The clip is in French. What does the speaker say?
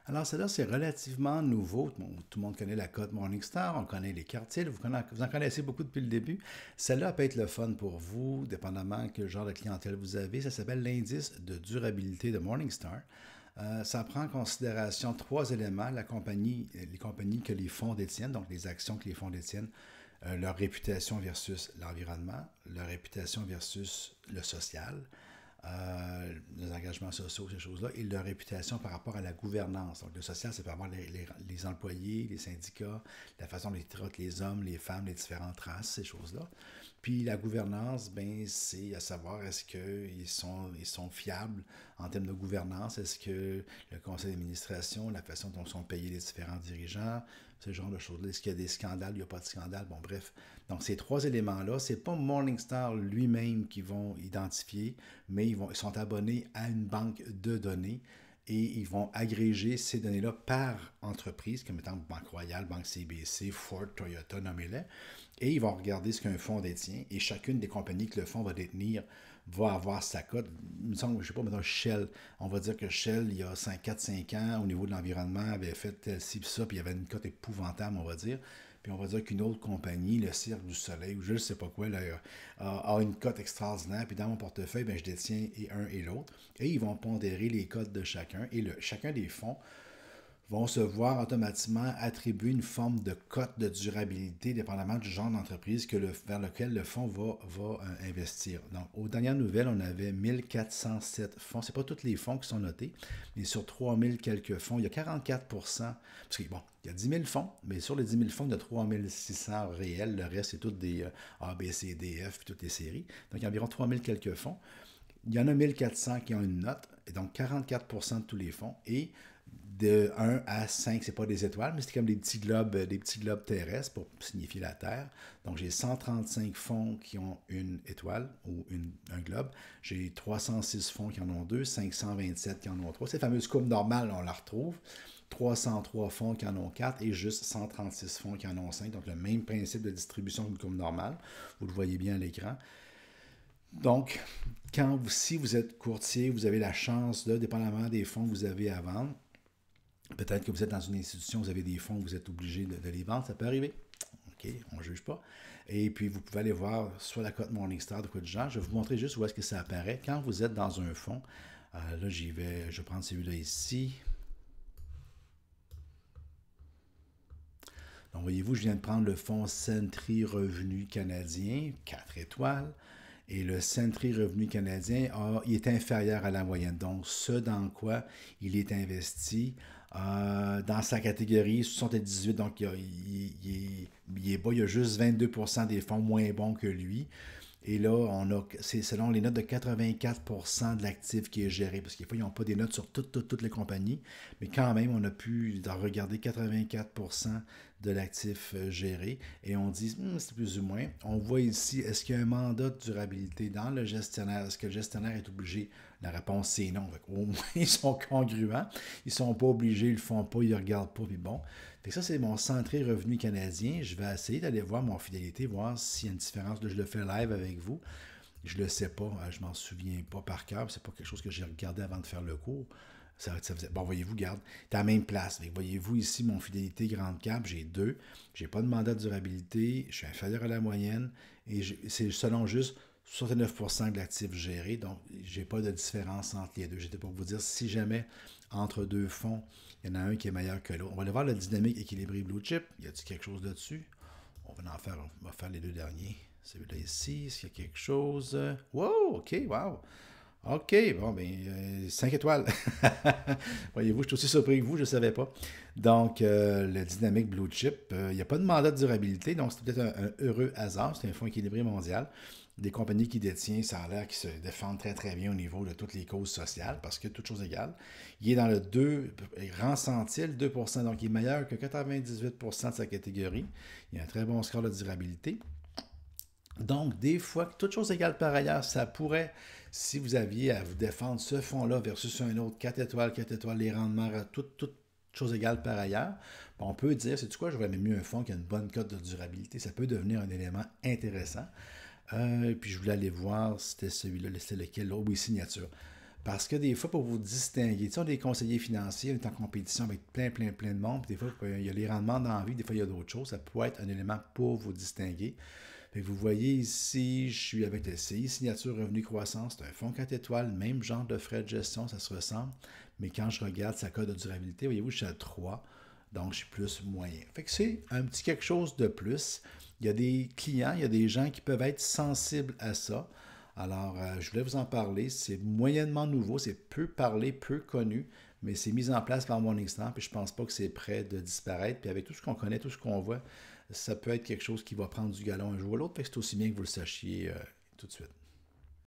Alors, celle-là, c'est relativement nouveau. Bon, tout le monde connaît la cote Morningstar, on connaît les quartiles, vous en connaissez beaucoup depuis le début. Celle-là peut être le fun pour vous, dépendamment quel genre de clientèle vous avez. Ça s'appelle l'indice de durabilité de Morningstar. Ça prend en considération trois éléments, la compagnie, les compagnies que les fonds détiennent, donc les actions que les fonds détiennent, leur réputation versus l'environnement, leur réputation versus le social, les engagements sociaux, ces choses-là, et leur réputation par rapport à la gouvernance. Donc, le social, c'est par rapport les employés, les syndicats, la façon dont ils traitent les hommes, les femmes, les différentes races, ces choses-là. Puis la gouvernance, ben, c'est à savoir est-ce ils sont fiables en termes de gouvernance, est-ce que le conseil d'administration, la façon dont sont payés les différents dirigeants, ce genre de choses-là, est-ce qu'il y a des scandales, il n'y a pas de scandale, bon bref. Donc ces trois éléments-là, c'est pas Morningstar lui-même qui vont identifier, mais ils sont abonnés à une banque de données et ils vont agréger ces données-là par entreprise, comme étant Banque Royale, Banque CBC, Ford, Toyota, nommez-les, et ils vont regarder ce qu'un fonds détient, et chacune des compagnies que le fonds va détenir va avoir sa cote. Il me semble, je ne sais pas, maintenant Shell, on va dire que Shell, il y a 4-5 ans, au niveau de l'environnement, avait fait ci pis ça, puis il y avait une cote épouvantable, on va dire. Puis on va dire qu'une autre compagnie, le Cirque du Soleil, ou je ne sais pas quoi, là, a une cote extraordinaire. Puis dans mon portefeuille, ben, je détiens et un et l'autre. Et ils vont pondérer les cotes de chacun. Et chacun des fonds vont se voir automatiquement attribuer une forme de cote de durabilité, dépendamment du genre d'entreprise vers lequel le fonds va investir. Donc, aux dernières nouvelles, on avait 1407 fonds. Ce n'est pas tous les fonds qui sont notés, mais sur 3000 quelques fonds, il y a 44%. Parce que, bon, il y a 10 000 fonds, mais sur les 10 000 fonds, il y a 3600 réels. Le reste, c'est tous des A, B, C, D, F, puis toutes les séries. Donc, il y a environ 3000 quelques fonds. Il y en a 1400 qui ont une note, et donc 44% de tous les fonds. Et de 1 à 5, c'est pas des étoiles, mais c'est comme des petits globes terrestres pour signifier la Terre. Donc j'ai 135 fonds qui ont une étoile ou un globe. J'ai 306 fonds qui en ont deux, 527 qui en ont trois. Cette fameuse courbe normale, on la retrouve. 303 fonds qui en ont 4 et juste 136 fonds qui en ont 5. Donc le même principe de distribution qu'une courbe normale. Vous le voyez bien à l'écran. Donc, si vous êtes courtier, vous avez la chance, de, dépendamment des fonds que vous avez à vendre, peut-être que vous êtes dans une institution, vous avez des fonds, vous êtes obligé de les vendre, ça peut arriver. OK, on ne juge pas. Et puis, vous pouvez aller voir soit la cote Morningstar de quoi de genre. Je vais vous montrer juste où est-ce que ça apparaît. Quand vous êtes dans un fonds, là, je vais prendre celui-là ici. Donc, voyez-vous, je viens de prendre le fonds Sentry Revenu Canadien, 4 étoiles. Et le Sentry Revenu Canadien, il est inférieur à la moyenne. Donc, ce dans quoi il est investi, dans sa catégorie 78, donc il est bas, il y a juste 22% des fonds moins bons que lui. Et là, c'est selon les notes de 84% de l'actif qui est géré, parce qu'il fois, ils n'ont pas des notes sur toutes les compagnies, mais quand même, on a pu regarder 84% de l'actif géré, et on dit, c'est plus ou moins. On voit ici, est-ce qu'il y a un mandat de durabilité dans le gestionnaire? Est-ce que le gestionnaire est obligé? La réponse, c'est non. Au moins, ils sont congruents. Ils ne sont pas obligés, ils ne le font pas, ils ne regardent pas, puis bon. Fait que ça, c'est mon centré revenu canadien. Je vais essayer d'aller voir mon fidélité, voir s'il y a une différence. Là, je le fais live avec vous. Je le sais pas, je m'en souviens pas par cœur. C'est pas quelque chose que j'ai regardé avant de faire le cours. Ça faisait... Bon, voyez-vous, garde, t'es à la même place. Voyez-vous ici, mon fidélité grande cap, j'ai deux. J'ai pas de mandat de durabilité. Je suis inférieur à la moyenne. Et c'est selon juste 69% de l'actif géré. Donc, j'ai pas de différence entre les deux. J'étais pour vous dire, si jamais entre deux fonds, il y en a un qui est meilleur que l'autre. On va aller voir le dynamique équilibré blue chip. Y a-t-il quelque chose là-dessus? On va faire les deux derniers. Celui-là ici, est-ce qu'il y a quelque chose? Wow, ok, wow. OK, bon, ben, 5 étoiles. Voyez-vous, je suis aussi surpris que vous, je ne savais pas. Donc, le Dynamic Blue Chip, il n'y a pas de mandat de durabilité, donc c'est peut-être un heureux hasard. C'est un fonds équilibré mondial. Des compagnies qui détiennent, ça a l'air qu'ils se défendent très très bien au niveau de toutes les causes sociales, parce que toute chose égale. Il est dans le 2, rang centile, 2%, donc il est meilleur que 98% de sa catégorie. Il a un très bon score de durabilité. Donc, des fois, toute chose égale par ailleurs, ça pourrait, si vous aviez à vous défendre ce fonds-là versus un autre, 4 étoiles, les rendements, toute chose égale par ailleurs, ben, on peut dire, c'est quoi, je vais mettre mieux un fonds qui a une bonne cote de durabilité. Ça peut devenir un élément intéressant. Puis je voulais aller voir, c'était celui-là, c'était lequel, oui, signature. Parce que des fois, pour vous distinguer, tu sais, on est des conseillers financiers, on est en compétition avec plein de monde, puis des fois, il y a les rendements dans la vie, des fois, il y a d'autres choses. Ça peut être un élément pour vous distinguer. Fait que vous voyez ici, je suis avec le CI Signature Revenu Croissance, c'est un fonds 4 étoiles, même genre de frais de gestion, ça se ressemble. Mais quand je regarde sa cote de durabilité, voyez-vous, je suis à 3, donc je suis plus moyen. Fait que c'est un petit quelque chose de plus. Il y a des clients, il y a des gens qui peuvent être sensibles à ça. Alors, je voulais vous en parler. C'est moyennement nouveau, c'est peu parlé, peu connu, mais c'est mis en place par Morningstar, puis je pense pas que c'est prêt de disparaître. Puis avec tout ce qu'on connaît, tout ce qu'on voit, ça peut être quelque chose qui va prendre du galon un jour ou l'autre, fait que c'est aussi bien que vous le sachiez tout de suite.